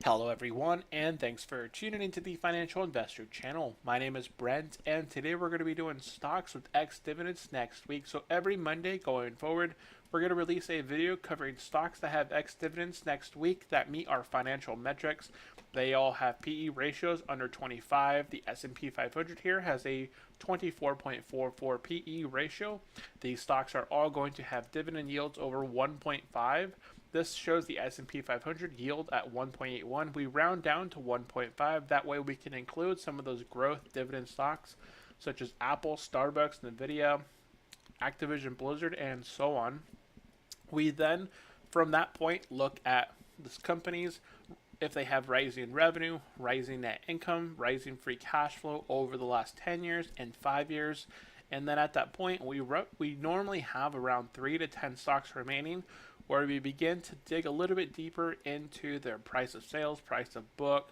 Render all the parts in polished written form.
Hello everyone, and thanks for tuning into the Financial Investor channel. My name is Brent, and today we're going to be doing stocks with X dividends next week. So every Monday going forward, we're going to release a video covering stocks that have X dividends next week that meet our financial metrics. They all have PE ratios under 25. The S&P 500 here has a 24.44 PE ratio. These stocks are all going to have dividend yields over 1.5. This shows the S&P 500 yield at 1.81. We round down to 1.5. That way we can include some of those growth dividend stocks such as Apple, Starbucks, Nvidia, Activision Blizzard, and so on. We then, from that point, look at these companies if they have rising revenue, rising net income, rising free cash flow over the last 10 years and 5 years. And then at that point, we normally have around 3 to 10 stocks remaining where we begin to dig a little bit deeper into their price of sales, price of book,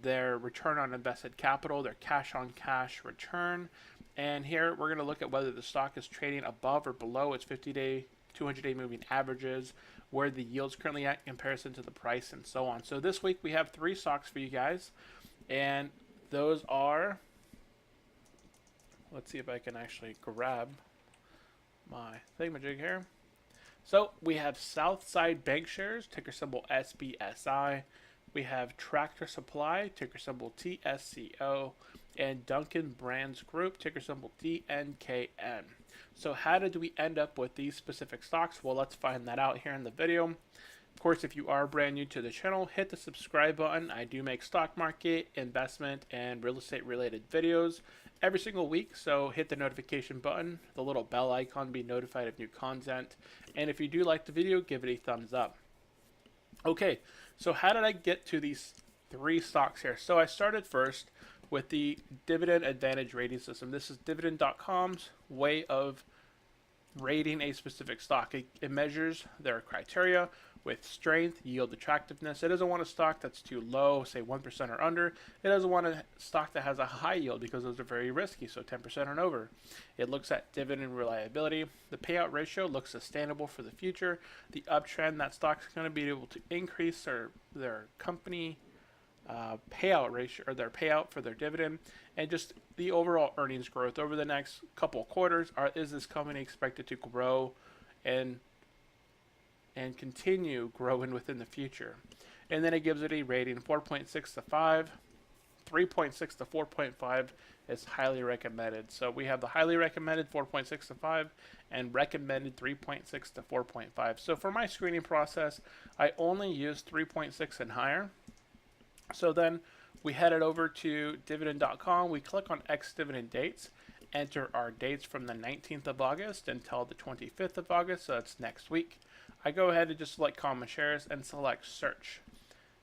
their return on invested capital, their cash on cash return. And here we're going to look at whether the stock is trading above or below its 50-day, 200-day moving averages, where the yield's currently at in comparison to the price, and so on. So this week we have 3 stocks for you guys, and those are, let's see if I can actually grab my thingamajig here. So we have Southside Bank Shares, ticker symbol SBSI. We have Tractor Supply, ticker symbol TSCO, and Dunkin' Brands Group, ticker symbol DNKN. So how did we end up with these specific stocks? Well, let's find that out here in the video. Of course, if you are brand new to the channel, hit the subscribe button. I do make stock market, investment, and real estate related videos every single week. So hit the notification button, the little bell icon, be notified of new content. And if you do like the video, give it a thumbs up. Okay, so how did I get to these 3 stocks here? So I started first with the Dividend Advantage rating system. This is Dividend.com's way of rating a specific stock. It measures their criteria with strength, yield, attractiveness. It doesn't want a stock that's too low, say 1% or under. It doesn't want a stock that has a high yield because those are very risky, so 10% and over. It looks at dividend reliability. The payout ratio looks sustainable for the future. The uptrend, that stock's going to be able to increase their company payout ratio, or their payout for their dividend, and just the overall earnings growth over the next couple of quarters. Is this company expected to grow and continue growing within the future? And then it gives it a rating 4.6 to 5, 3.6 to 4.5 is highly recommended. So we have the highly recommended 4.6 to 5 and recommended 3.6 to 4.5. So for my screening process, I only use 3.6 and higher. So then we headed over to Dividend.com. We click on X dividend dates, enter our dates from the 19th of August until the 25th of August, so that's next week. I go ahead and just select common shares and select search.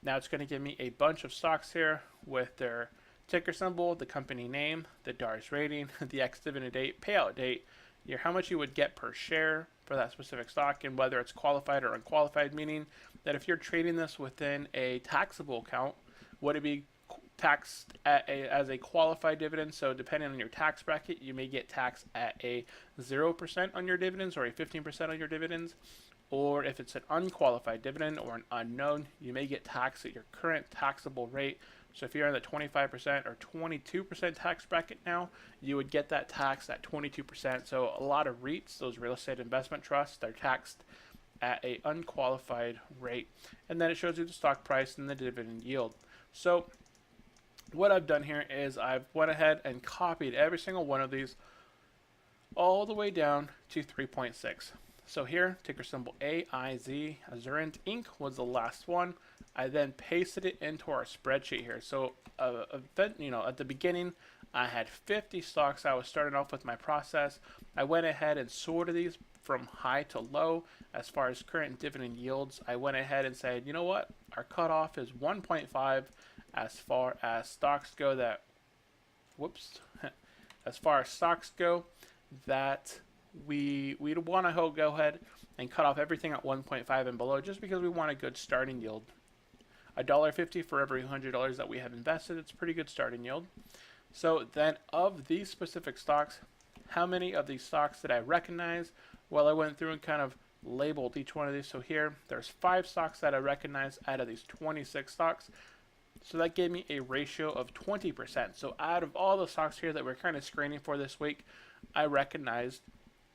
Now it's going to give me a bunch of stocks here with their ticker symbol, the company name, the DARS rating, the X dividend date, payout date, how much you would get per share for that specific stock, and whether it's qualified or unqualified, meaning that if you're trading this within a taxable account, would it be taxed as a qualified dividend? So depending on your tax bracket, you may get taxed at a 0% on your dividends or a 15% on your dividends. Or if it's an unqualified dividend or an unknown, you may get taxed at your current taxable rate. So if you're in the 25% or 22% tax bracket now, you would get that tax at 22%. So a lot of REITs, those real estate investment trusts, they're taxed at a unqualified rate. And then it shows you the stock price and the dividend yield. So what I've done here is I've went ahead and copied every single one of these all the way down to 3.6. So here, ticker symbol AIZ, Azurant Inc. was the last one. I then pasted it into our spreadsheet here. So at the beginning, I had 50 stocks. I was starting off with my process. I went ahead and sorted these from high to low as far as current dividend yields. I went ahead and said, you know what, our cutoff is 1.5 as far as stocks go as far as stocks go, that we'd want to go ahead and cut off everything at 1.5 and below, just because we want a good starting yield. $1.50 for every $100 that we have invested. It's a pretty good starting yield. So then of these specific stocks, how many of these stocks did I recognize? Well, I went through and kind of labeled each one of these. So here, there's 5 stocks that I recognize out of these 26 stocks. So that gave me a ratio of 20%. So out of all the stocks here that we're kind of screening for this week, I recognized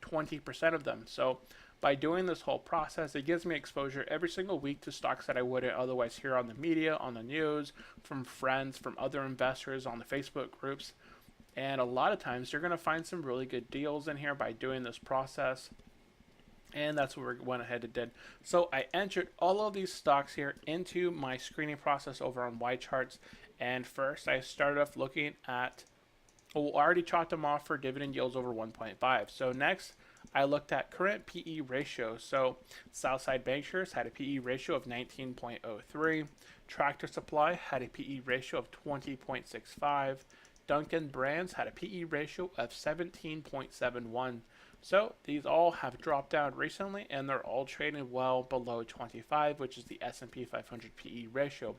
20% of them. So by doing this whole process, it gives me exposure every single week to stocks that I wouldn't otherwise hear on the media, on the news, from friends, from other investors on the Facebook groups. And a lot of times you're going to find some really good deals in here by doing this process. And that's what we went ahead and did. So I entered all of these stocks here into my screening process over on Y charts. And first I started off looking at, well, I already chalked them off for dividend yields over 1.5. So next I looked at current PE ratio. So Southside Bankshares had a PE ratio of 19.03. Tractor Supply had a PE ratio of 20.65. Dunkin' Brands had a PE ratio of 17.71. So these all have dropped down recently, and they're all trading well below 25, which is the S&P 500 PE ratio.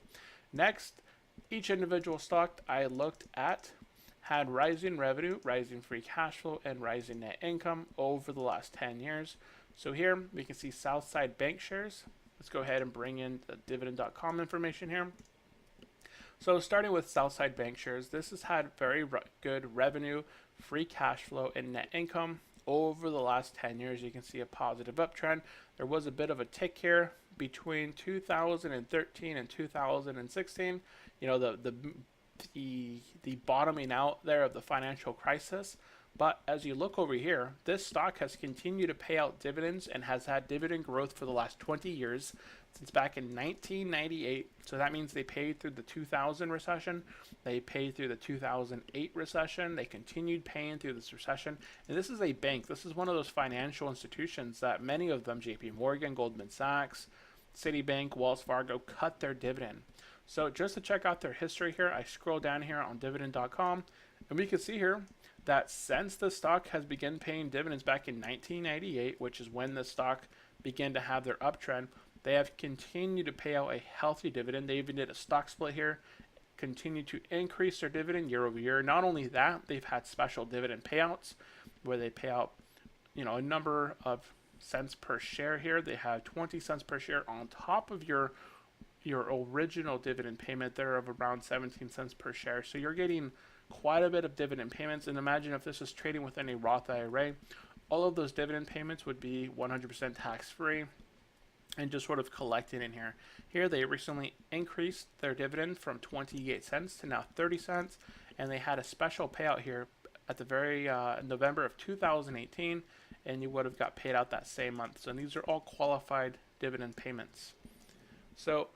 Next, each individual stock I looked at had rising revenue, rising free cash flow, and rising net income over the last 10 years. So here we can see Southside Bankshares. Let's go ahead and bring in the Dividend.com information here. So starting with Southside Bankshares, this has had very good revenue, free cash flow, and net income over the last 10 years. You can see a positive uptrend. There was a bit of a tick here between 2013 and 2016. You know, the bottoming out there of the financial crisis. But as you look over here, this stock has continued to pay out dividends and has had dividend growth for the last 20 years, since back in 1998. So that means they paid through the 2000 recession, they paid through the 2008 recession, they continued paying through this recession. And this is a bank. This is one of those financial institutions that many of them, JP Morgan, Goldman Sachs, Citibank, Wells Fargo, cut their dividend. So just to check out their history here, I scroll down here on Dividend.com, and we can see here that since the stock has begun paying dividends back in 1998, which is when the stock began to have their uptrend, they have continued to pay out a healthy dividend. They even did a stock split here, continued to increase their dividend year over year. Not only that, they've had special dividend payouts where they pay out, you know, a number of cents per share here. They have 20 cents per share on top of your original dividend payment there of around 17 cents per share. So you're getting quite a bit of dividend payments. And imagine if this is trading within a Roth IRA, all of those dividend payments would be 100% tax-free and just sort of collected in here. Here they recently increased their dividend from 28 cents to now 30 cents. And they had a special payout here at the very November of 2018, and you would have got paid out that same month. So these are all qualified dividend payments. So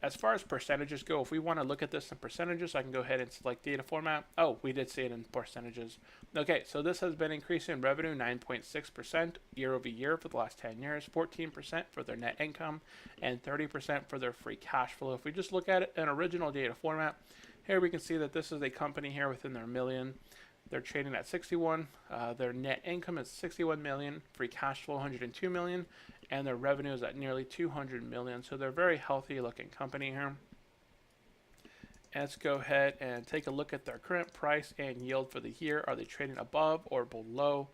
as far as percentages go, if we want to look at this in percentages, I can go ahead and select data format. Oh, we did see it in percentages. Okay, so this has been increasing revenue 9.6% year over year for the last 10 years, 14% for their net income, and 30% for their free cash flow. If we just look at it in original data format, here we can see that this is a company here within their million. They're trading at 61. Their net income is 61 million, free cash flow 102 million, and their revenue is at nearly 200 million. So they're a very healthy looking company here. And let's go ahead and take a look at their current price and yield for the year. Are they trading above or below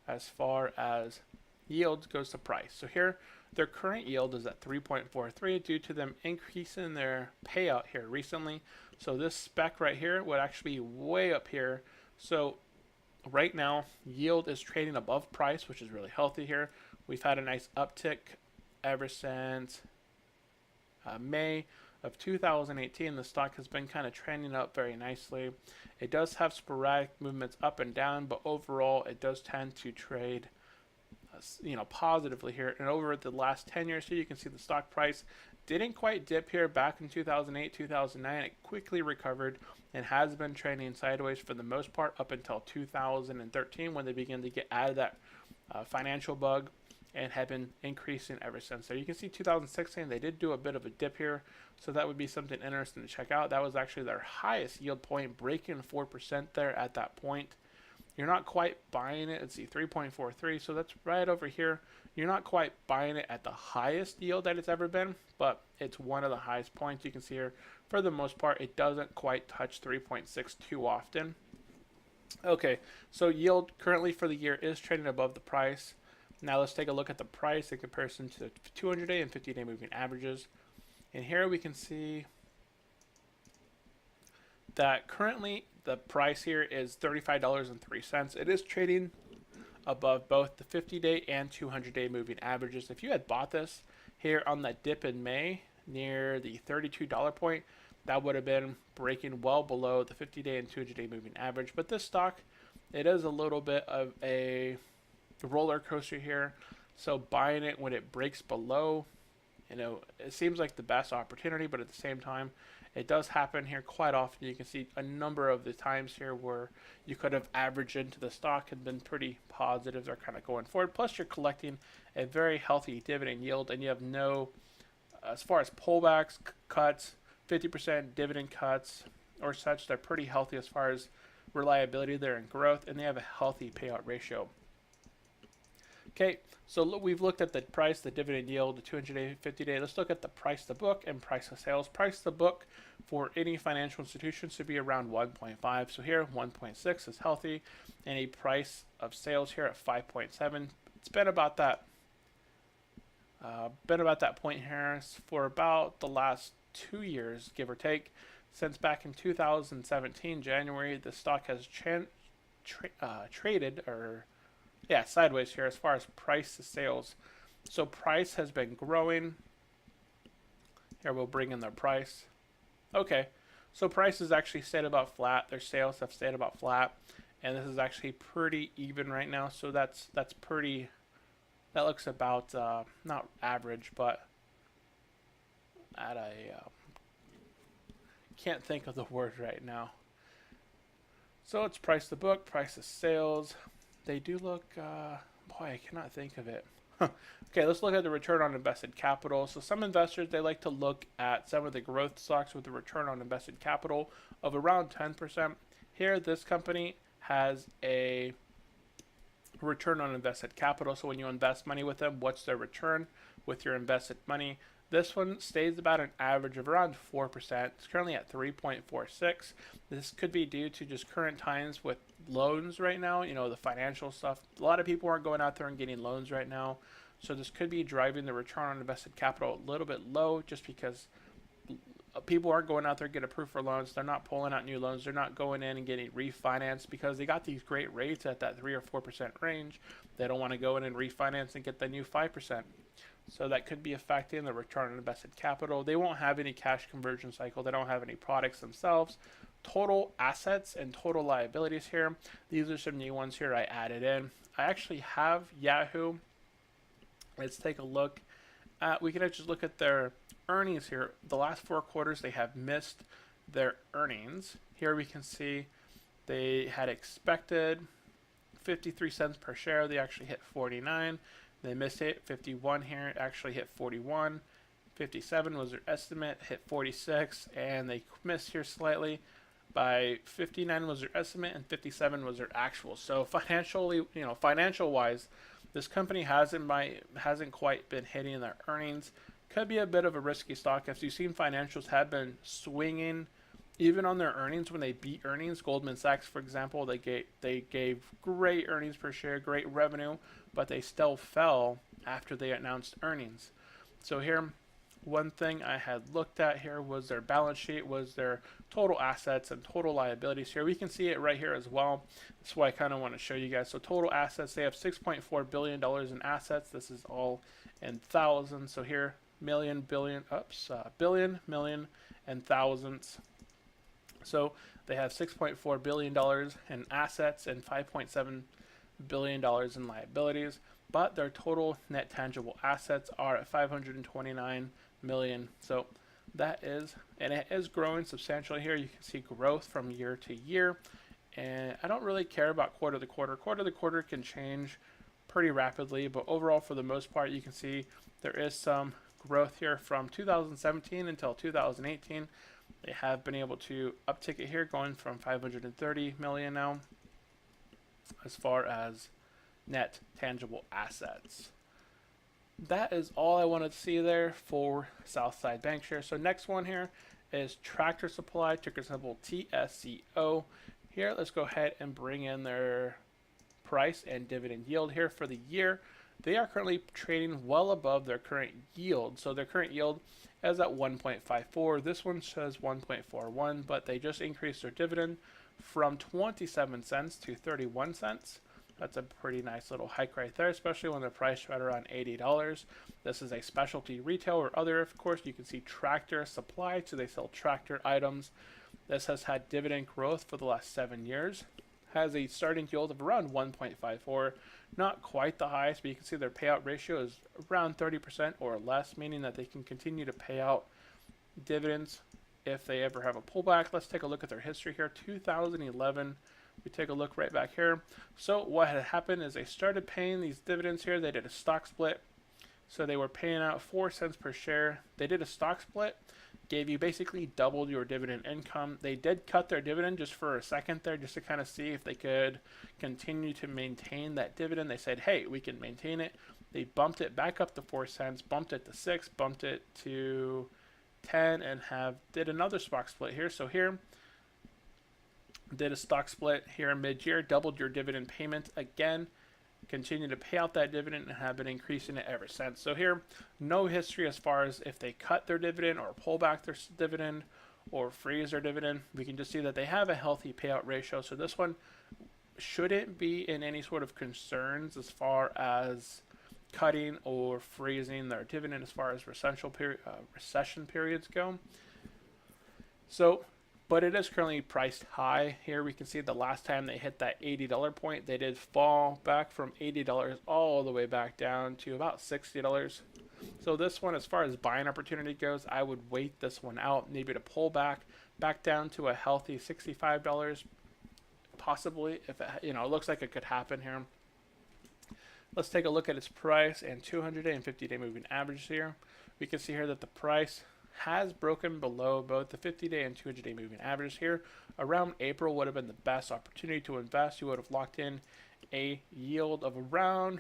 as far as yield goes to price? So here, their current yield is at 3.43 due to them increasing their payout here recently. So this spec right here would actually be way up here. So right now, yield is trading above price, which is really healthy here. We've had a nice uptick ever since May of 2018. The stock has been kind of trending up very nicely. It does have sporadic movements up and down, but overall it does tend to trade positively here. And over the last 10 years here, you can see the stock price didn't quite dip here back in 2008, 2009. It quickly recovered and has been trending sideways for the most part up until 2013 when they began to get out of that financial bug, and have been increasing ever since. So you can see 2016, they did do a bit of a dip here. So that would be something interesting to check out. That was actually their highest yield point, breaking 4% there at that point. You're not quite buying it. Let's see, 3.43. So that's right over here. You're not quite buying it at the highest yield that it's ever been, but it's one of the highest points. You can see here, for the most part, it doesn't quite touch 3.6 too often. Okay, so yield currently for the year is trading above the price. Now let's take a look at the price in comparison to the 200-day and 50-day moving averages. And here we can see that currently the price here is $35.03. It is trading above both the 50-day and 200-day moving averages. If you had bought this here on that dip in May near the $32 point, that would have been breaking well below the 50-day and 200-day moving average. But this stock, it is a little bit of a roller coaster here. So buying it when it breaks below, it seems like the best opportunity, but at the same time, it does happen here quite often. You can see a number of the times here where you could have averaged into the stock and been pretty positive. They're kind of going forward. Plus, you're collecting a very healthy dividend yield, and you have no, as far as pullbacks, cuts, 50% dividend cuts or such, they're pretty healthy as far as reliability there and growth, and they have a healthy payout ratio. Okay, so we've looked at the price, the dividend yield, the 200-day, 50-day. Let's look at the price to book and price to sales. Price to book for any financial institution should be around 1.5. So here, 1.6 is healthy, and a price of sales here at 5.7. It's been about that. Point here for about the last 2 years, give or take. Since back in 2017, January, the stock has traded sideways here as far as price to sales. So price has been growing. Here we'll bring in their price. Okay, so price has actually stayed about flat. Their sales have stayed about flat, and this is actually pretty even right now. So that's pretty. That looks about not average, but at a can't think of the word right now. So it's price to book, price to sales. They do look, boy, I cannot think of it. Okay, let's look at the return on invested capital. So some investors, they like to look at some of the growth stocks with a return on invested capital of around 10%. Here, this company has a return on invested capital. So when you invest money with them, what's their return with your invested money? This one stays about an average of around 4%. It's currently at 3.46. This could be due to just current times with loans right now, the financial stuff. A lot of people aren't going out there and getting loans right now. So this could be driving the return on invested capital a little bit low just because people aren't going out there to get approved for loans. They're not pulling out new loans. They're not going in and getting refinanced because they got these great rates at that 3 or 4% range. They don't want to go in and refinance and get the new 5%. So that could be affecting the return on invested capital. They won't have any cash conversion cycle. They don't have any products themselves. Total assets and total liabilities here. These are some new ones here I added in. I actually have Yahoo. Let's take a look. We can actually look at their earnings here. The last 4 quarters, they have missed their earnings. Here we can see they had expected 53 cents per share. They actually hit 49. They missed it. 51 here, actually hit 41. 57 was their estimate, hit 46, and they missed here slightly. By 59 was their estimate, and 57 was their actual. So financially, financial wise, this company hasn't quite been hitting their earnings. Could be a bit of a risky stock. As you've seen, financials have been swinging even on their earnings when they beat earnings. Goldman Sachs, for example, they gave great earnings per share, great revenue, but they still fell after they announced earnings. So here, one thing I had looked at here was their balance sheet, was their total assets and total liabilities. Here we can see it right here as well. That's why I kind of want to show you guys. So total assets, they have $6.4 billion in assets. This is all in thousands. So here, billion, million, and thousands. So they have $6.4 billion in assets and $5.7 billion in liabilities, but their total net tangible assets are at $529 million. So that is, and it is growing substantially here. You can see growth from year to year, and I don't really care about quarter to quarter. Quarter to quarter can change pretty rapidly, but overall, for the most part, you can see there is some growth here from 2017 until 2018. They have been able to uptick it here, going from 530 million now as far as net tangible assets. That is all I wanted to see there for Southside Bancshares. So next one here is Tractor Supply, ticker symbol TSCO. Here, let's go ahead and bring in their price and dividend yield here for the year. they are currently trading well above their current yield. So their current yield is at 1.54. This one says 1.41, but they just increased their dividend from 27 cents to 31 cents. That's a pretty nice little hike right there, especially when they're priced right around $80. This is a specialty retail or other, of course. You can see Tractor Supply, so they sell tractor items. This has had dividend growth for the last 7 years. Has a starting yield of around 1.54. Not quite the highest, but you can see their payout ratio is around 30% or less, meaning that they can continue to pay out dividends if they ever have a pullback. Let's take a look at their history here. 2011. We take a look right back here. So what had happened is they started paying these dividends here. They did a stock split. So they were paying out 4 cents per share. They did a stock split, gave you basically doubled your dividend income. They did cut their dividend just for a second there, just to kind of see if they could continue to maintain that dividend. They said, hey, we can maintain it. They bumped it back up to 4 cents, bumped it to 6, bumped it to 10, and did another stock split here. So here, did a stock split here mid-year, doubled your dividend payment again, continue to pay out that dividend, and have been increasing it ever since. So here, no history as far as if they cut their dividend or pull back their dividend or freeze their dividend. We can just see that they have a healthy payout ratio. So this one shouldn't be in any sort of concerns as far as cutting or freezing their dividend as far as recession periods go. So, but it is currently priced high. Here we can see the last time they hit that $80 point, they did fall back from $80 all the way back down to about $60. So this one, as far as buying opportunity goes, I would wait this one out, maybe to pull back down to a healthy $65, possibly, if it, it looks like it could happen here. Let's take a look at its price and 200-day and 50-day moving average here. We can see here that the price has broken below both the 50-day and 200-day moving average here. Around April would have been the best opportunity to invest. You would have locked in a yield of around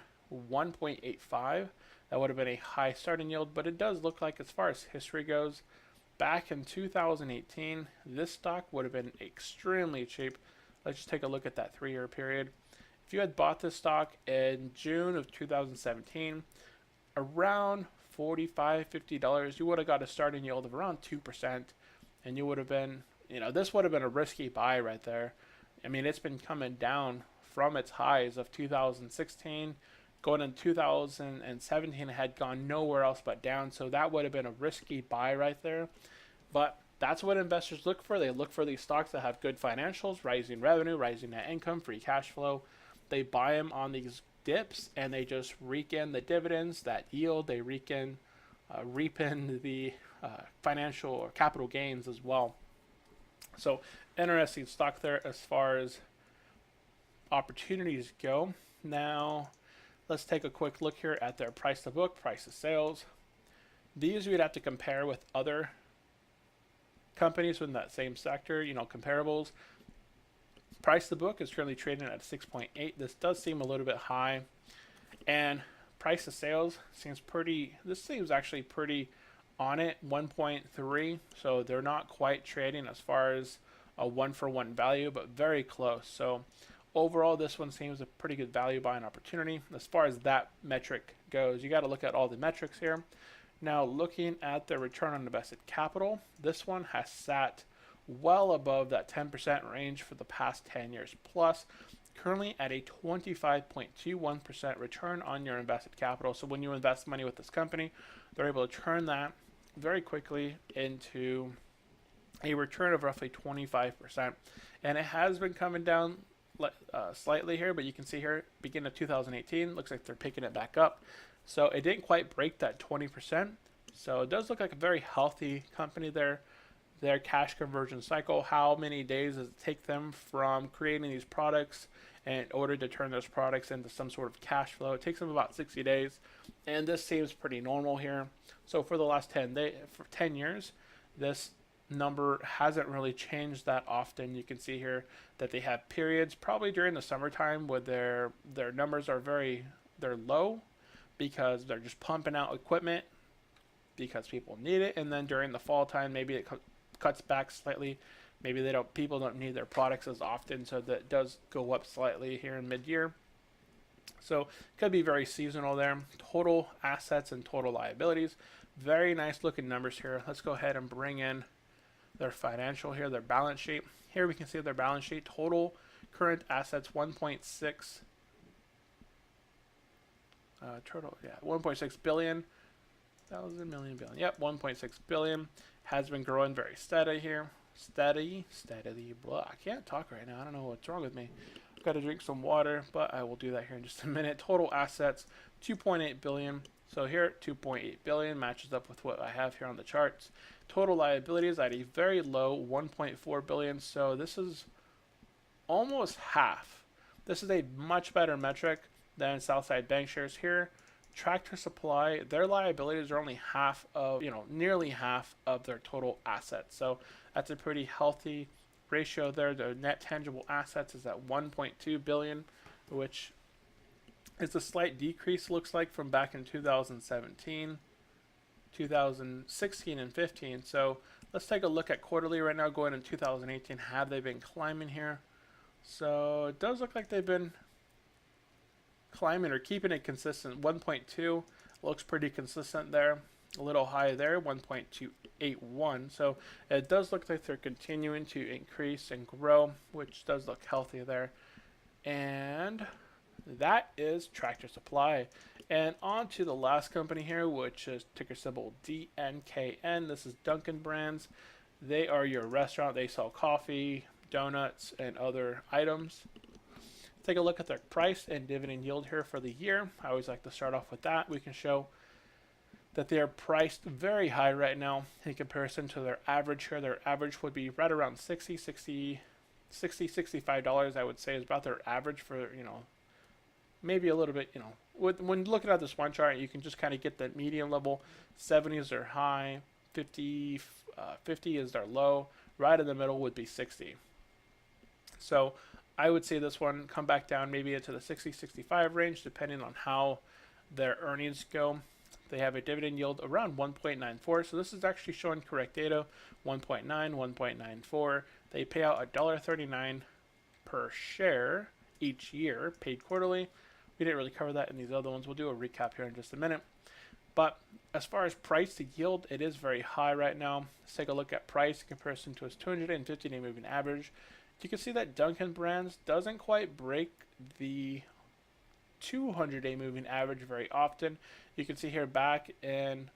1.85. That would have been a high starting yield, but it does look like, as far as history goes, back in 2018, this stock would have been extremely cheap. Let's just take a look at that 3-year period. If you had bought this stock in June of 2017, around $45, $50, you would have got a starting yield of around 2%, and you would have been, this would have been a risky buy right there. I mean, it's been coming down from its highs of 2016, going in 2017, it had gone nowhere else but down, so that would have been a risky buy right there. But that's what investors look for. They look for these stocks that have good financials, rising revenue, rising net income, free cash flow. They buy them on these dips, and they just rake in the dividends, that yield. They reap in the financial or capital gains as well. So interesting stock there as far as opportunities go. Now let's take a quick look here at their price to book, price to sales. These we'd have to compare with other companies in that same sector, comparables. Price to book is currently trading at 6.8. This does seem a little bit high. And price to sales seems actually pretty on it, 1.3. So they're not quite trading as far as a 1-for-1 value, but very close. So overall, this one seems a pretty good value buying opportunity. As far as that metric goes, you got to look at all the metrics here. Now, looking at the return on invested capital, this one has sat well above that 10% range for the past 10 years plus, currently at a 25.21% return on your invested capital. So when you invest money with this company, they're able to turn that very quickly into a return of roughly 25%. And it has been coming down slightly here, but you can see here, beginning of 2018, looks like they're picking it back up. So it didn't quite break that 20%. So it does look like a very healthy company there. Their cash conversion cycle, how many days does it take them from creating these products in order to turn those products into some sort of cash flow? It takes them about 60 days, and this seems pretty normal here. So for the last 10 years, this number hasn't really changed that often. You can see here that they have periods, probably during the summertime, where their numbers are they're low because they're just pumping out equipment because people need it, and then during the fall time, maybe it cuts back slightly. Maybe people don't need their products as often, so that does go up slightly here in mid-year. So could be very seasonal there. Total assets and total liabilities. Very nice looking numbers here. Let's go ahead and bring in their financial here, their balance sheet. Here we can see their balance sheet. Total current assets 1.6 total, yeah, 1.6 billion, thousand million billion. Yep, 1.6 billion. Has been growing very steady here. Steadily, blah. I can't talk right now. I don't know what's wrong with me. I've got to drink some water, but I will do that here in just a minute. Total assets 2.8 billion. So here 2.8 billion matches up with what I have here on the charts. Total liabilities at a very low 1.4 billion. So this is almost half. This is a much better metric than Southside Bank shares here. Tractor Supply, their liabilities are only half of, nearly half of their total assets. So that's a pretty healthy ratio there. Their net tangible assets is at 1.2 billion, which is a slight decrease, looks like, from back in 2017, 2016, and 15. So let's take a look at quarterly right now, going in 2018. Have they been climbing here? So it does look like they've been climbing or keeping it consistent. 1.2 looks pretty consistent there. A little high there, 1.281. So it does look like they're continuing to increase and grow, which does look healthy there. And that is Tractor Supply. And on to the last company here, which is ticker symbol DNKN. This is Dunkin' Brands. They are your restaurant. They sell coffee, donuts, and other items. Take a look at their price and dividend yield here for the year. I always like to start off with that. We can show that they are priced very high right now in comparison to their average here. Their average would be right around $65, I would say, is about their average for, maybe a little bit, when looking at this one chart, you can just kind of get the medium level. 70s are high, 50 is their low. Right in the middle would be 60. So I would say this one come back down maybe into the 60-65 range, depending on how their earnings go. They have a dividend yield around 1.94, so this is actually showing correct data. 1.9, 1.94. They pay out $1.39 per share each year, paid quarterly. We didn't really cover that in these other ones. We'll do a recap here in just a minute. But as far as price to yield, it is very high right now. Let's take a look at price in comparison to its 250-day moving average. You can see that Dunkin' Brands doesn't quite break the 200-day moving average very often. You can see here back in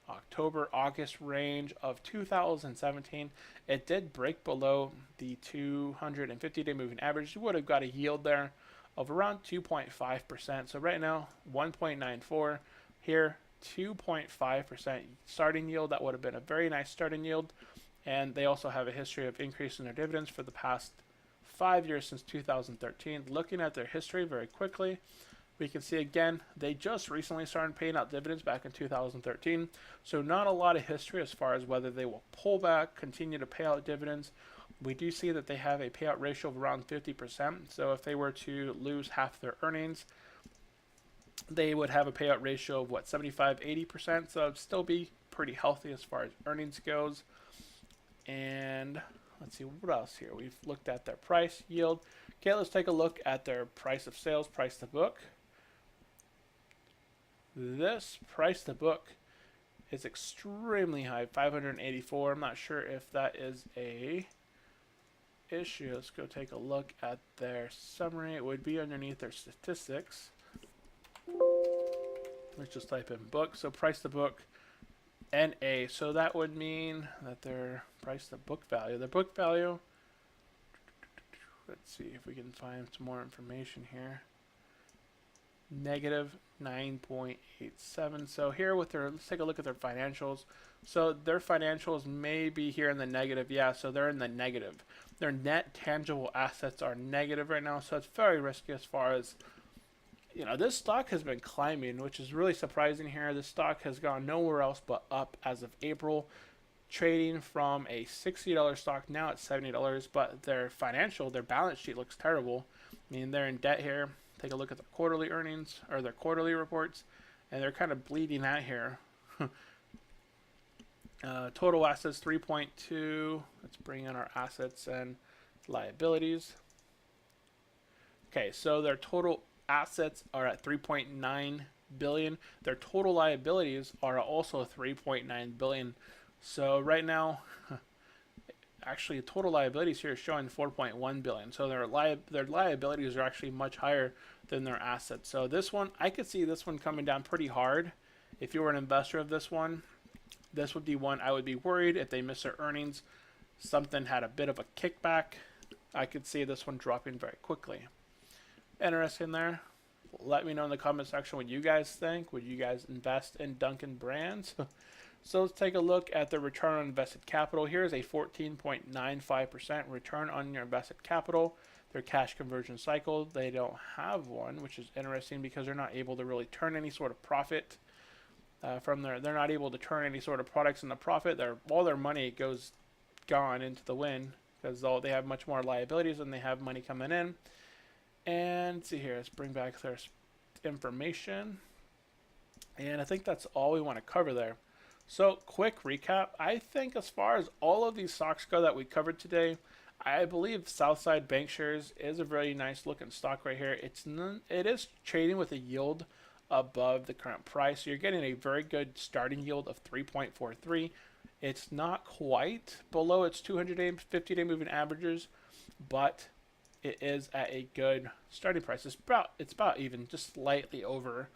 August range of 2017, it did break below the 250-day moving average. You would have got a yield there of around 2.5%. So right now, 1.94 here, 2.5% starting yield. That would have been a very nice starting yield. And they also have a history of increasing their dividends for the past 5 years since 2013. Looking at their history very quickly, we can see again, they just recently started paying out dividends back in 2013. So not a lot of history as far as whether they will pull back, continue to pay out dividends. We do see that they have a payout ratio of around 50%. So if they were to lose half their earnings, they would have a payout ratio of 75-80%. So it'd still be pretty healthy as far as earnings goes. And let's see what else here. We've looked at their price, yield. Okay, let's take a look at their price of sales, price to book. This price to book is extremely high, 584. I'm not sure if that is a issue. Let's go take a look at their summary. It would be underneath their statistics. Let's just type in book. So price to book NA. So that would mean that their price to book value. The book value, let's see if we can find some more information here. Negative 9.87. So here with their, let's take a look at their financials. So their financials may be here in the negative. Yeah, so they're in the negative. Their net tangible assets are negative right now. So it's very risky as far as, this stock has been climbing, which is really surprising here. This stock has gone nowhere else but up as of April, trading from a $60 stock now at $70. But their balance sheet looks terrible. I mean, they're in debt here. Take a look at their quarterly earnings or their quarterly reports, and they're kind of bleeding out here. Total assets 3.2. Let's bring in our assets and liabilities. Okay, so their total assets are at 3.9 billion. Their total liabilities are also 3.9 billion. So right now, actually, total liabilities here is showing 4.1 billion. So their liabilities are actually much higher than their assets. So this one, I could see this one coming down pretty hard. If you were an investor of this one, this would be one I would be worried if they miss their earnings. Something had a bit of a kickback. I could see this one dropping very quickly. Interesting there. Let me know in the comment section what you guys think. Would you guys invest in Dunkin' Brands? So let's take a look at the return on invested capital. Here's a 14.95% return on your invested capital. Their cash conversion cycle, they don't have one, which is interesting because they're not able to really turn any sort of profit from they're not able to turn any sort of products into profit. All their money goes gone into the wind because they have much more liabilities than they have money coming in. And let's see here, let's bring back their information. And I think that's all we want to cover there. So quick recap, I think as far as all of these stocks go that we covered today, I believe Southside Bancshares is a very nice looking stock right here. It is trading with a yield above the current price. So you're getting a very good starting yield of 3.43. It's not quite below its 200-day, 50-day moving averages, but it is at a good starting price. It's about even, just slightly over.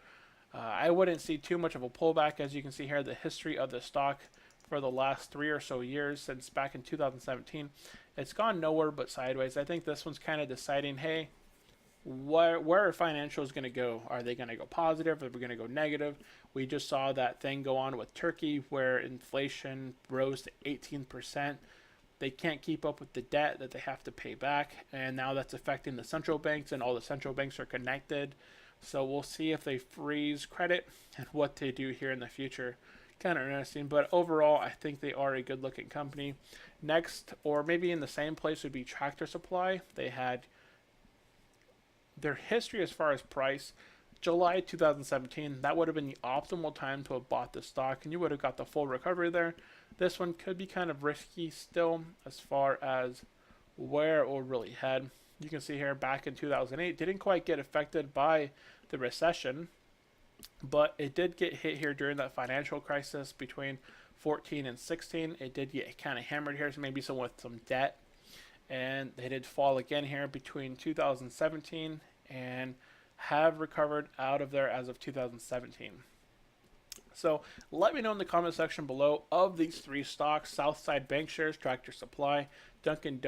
I wouldn't see too much of a pullback. As you can see here, the history of the stock for the last 3 or so years, since back in 2017, it's gone nowhere but sideways. I think this one's kind of deciding, hey, where are financials going to go? Are they going to go positive? Are we going to go negative? We just saw that thing go on with Turkey where inflation rose to 18%. They can't keep up with the debt that they have to pay back, and now that's affecting the central banks, and all the central banks are connected. So we'll see if they freeze credit and what they do here in the future. Kind of interesting, but overall, I think they are a good-looking company. Next, or maybe in the same place, would be Tractor Supply. They had their history as far as price. July 2017, that would have been the optimal time to have bought this stock, and you would have got the full recovery there. This one could be kind of risky still as far as where it will really head. You can see here back in 2008, didn't quite get affected by the recession, but it did get hit here during that financial crisis between 14 and 16. It did get kind of hammered here, so maybe some with some debt, and they did fall again here between 2017 and have recovered out of there as of 2017. So let me know in the comment section below of these 3 stocks: Southside Bancshares, Tractor Supply, Dunkin'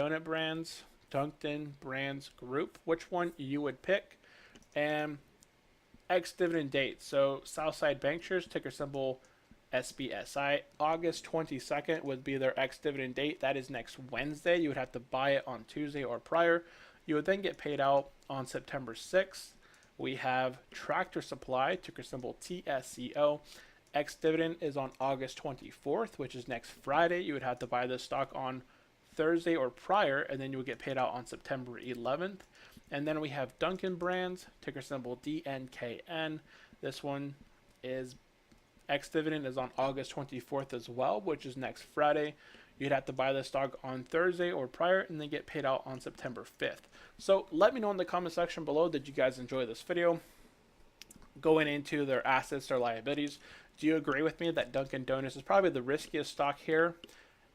Brands Group, which one you would pick, and ex-dividend date. So Southside Bancshares, ticker symbol SBSI, August 22nd would be their ex-dividend date. That is next Wednesday. You would have to buy it on Tuesday or prior. You would then get paid out on September 6th. We have Tractor Supply, ticker symbol TSCO. Ex-dividend is on August 24th, which is next Friday. You would have to buy this stock on Thursday or prior, and then you would get paid out on September 11th. And then we have Dunkin' Brands, ticker symbol DNKN. This one is ex-dividend is on August 24th as well, which is next Friday. You'd have to buy this stock on Thursday or prior and then get paid out on September 5th. So let me know in the comment section below, did you guys enjoy this video? Going into their assets, their liabilities, do you agree with me that Dunkin' Donuts is probably the riskiest stock here?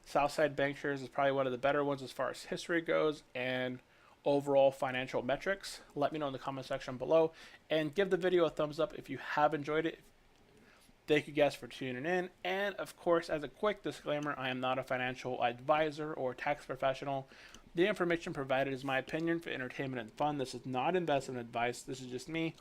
Southside Bancshares is probably one of the better ones as far as history goes and overall financial metrics. Let me know in the comment section below, and give the video a thumbs up if you have enjoyed it. Thank you guys for tuning in, and of course, as a quick disclaimer, I am not a financial advisor or tax professional. The information provided is my opinion for entertainment and fun. This is not investment advice. This is just me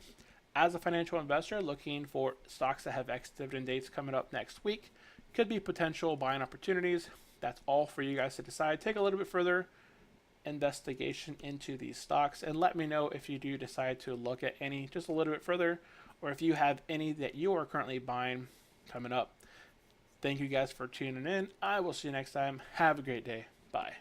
as a financial investor looking for stocks that have ex-dividend dates coming up next week. Could be potential buying opportunities. That's all for you guys to decide. Take a little bit further investigation into these stocks, and let me know if you do decide to look at any just a little bit further, or if you have any that you are currently buying coming up. Thank you guys for tuning in. I will see you next time. Have a great day. Bye.